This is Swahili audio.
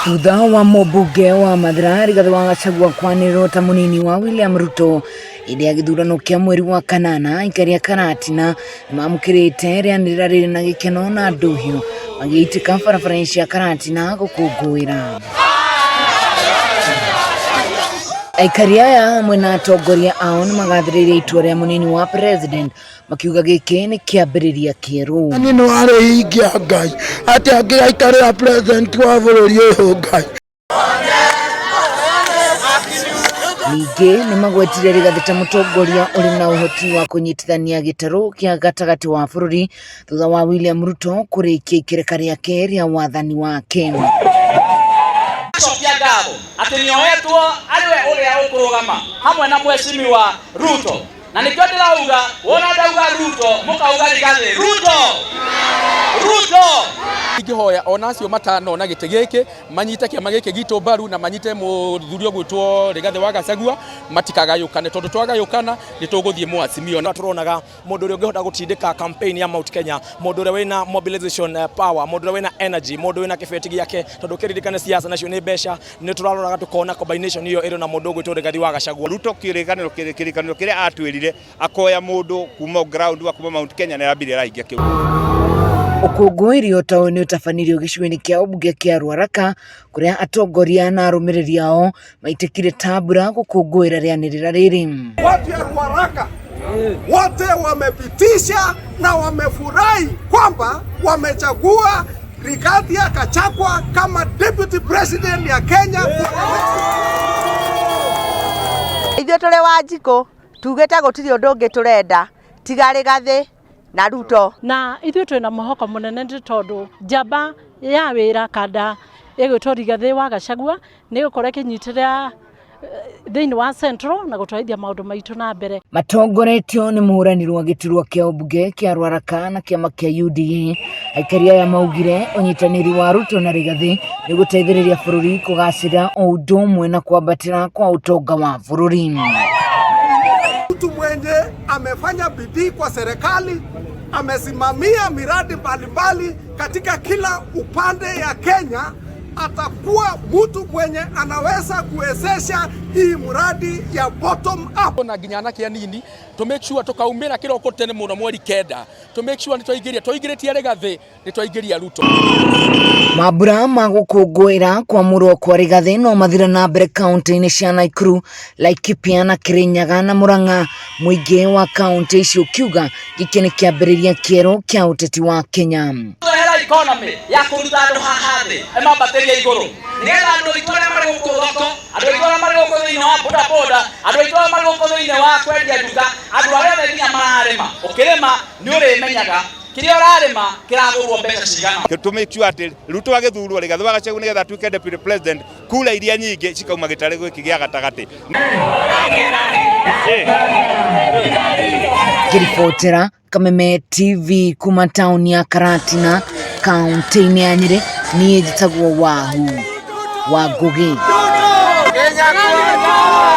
Thutha wa mubunge wa Mathira Rigathi Gachagua kwanĩrĩrwo ta munini wa William Ruto hĩndĩ ya githurano kĩa mweri wa kanana, aikari a Karatina nĩmamũkĩrĩte rĩanĩrĩra rĩrĩ na gĩkeno na ndũhiũ magĩitĩka barabara-inĩ cia Karatina gũkũngũĩra. Aikari aya hamwe na atongoria ao nĩmagathĩrĩirie itua rĩa munini wa president makiuga gĩkĩ nĩ kĩambĩrĩria kĩerũ. Nĩ warĩhingia Ngai atĩ angĩgaikarĩra president wa bũrũri ũyũ Ngai. Ningĩ nĩmagwetire Rigathi ta mũtongoria ũrĩ na ũhoti wa kũnyitithania gĩtarũ kĩa gatagatĩ wa bũrũri thutha wa William Ruto kũrĩkia ikereka rĩake rĩa wathani wake. Ati nioetwo ariwe uria ukurugama hamwe na mheshimiwa Ruto, na nikio ndirauga wona ndauga Ruto mukauga Rigathi Ruto igihoya onacio matano na gite giki manyite kiama giki gitu baru na manyite muthuri ogwitwo Rigathi Gachagua matikagayukane tondu twagayukana nituguthie mwacimio na turonaga mundu uri ungihota gutindika campaign ya Mount Kenya, mundu uri wina mobilization power, mundu uri wina energy, mundu wina kibeti giake tondu kiririkane siasa nacio ni besha ni turaroraga tukona combination iyo iri na mundu ugwitwo Rigathi Gachagua. Ruto kirikaniro kiria atwirire akoya mundu kuma ground wa kuma Mount Kenya na yambire raingia kiu. Ũkũngũĩri ta ũyũ nĩũtabanirio gĩcigo-inĩ kĩa ũmbunge kĩa Ruaraka kũrĩa atongoria na arũmĩrĩri ao maitĩkire tambura gũkũngũĩra rĩanĩrĩra rĩrĩ. Watu ya Ruaraka wote wamepitisha na wamefurahi kwamba wamechagua Rigathi Gachagua kama deputy president ya Kenya. Ithuĩ tũrĩ Wanjikũ tugĩte gũtirĩ ũndũ ũngĩ tũrenda tiga Rigathi na Ruto, na ithuĩ twĩna mũhoko mũnene tondũ njamba ya wĩra kada ĩgwĩtwo Rigathi Gachagua nĩ gũkorwo ĩkĩnyitĩrĩra thĩinĩ wa Central na gũtwarithia maũndũ maitũ na mbere. Matongoretio nĩ mũhũranĩri wa gĩturwa kĩa ũmbunge kĩa Ruaraka na kĩama kĩa UDA. Aikari aya maugire ũnyitanĩri wa Ruto na Rigathi nĩ gũteithĩrĩria bũrũri kũgacĩra o ũndũ ũmwe na kwambatĩra kwa ũtonga wa bũrũri. Mtu mwenye amefanya bidii kwa serikali, amesimamia miradi mbalimbali katika kila upande ya Kenya, atakuwa mtu mwenye anaweza kuwezesha hii mradi ya bottom up. Na ginyana kia nini to make sure tukaumira kiroko tene muno mweri kenda to make sure nitwaigiritie Rigathi nitwaigiria Ruto. Mambura ma gũkũngũĩra kwamurwo kwa Rigathi no mathira na mbere kaunti-inĩ cia Nakuru, Laikipia na Kirinyaga na Murang'a. Mũingĩ wa kaunti icio kiuga gĩkĩ nĩ kĩambĩrĩria kĩerũ kĩa ũteti wa Kenya. Economy ya kuruta andu haha thi emambateria iguru nigetha andu itore mari guku thoko, andu itore mari guku thiini wa boda boda, andu itore mari guku thiini wa kwendia nduka, andu aria othe mararima ukirima ni urimenyaga kiria urarima kiragurwo mbeca cigana. To make sure ati Ruto agithurwo Rigathi Gachagua nigetha atuike deputy president kula iria nyingi cikauma gitare gwiki gia gatagati. Kiribotera Kameme TV kuma tauni ya Karatina kaunti-inĩ ya Nyeri, niĩ njĩtagwo Wahu wa Ngugi.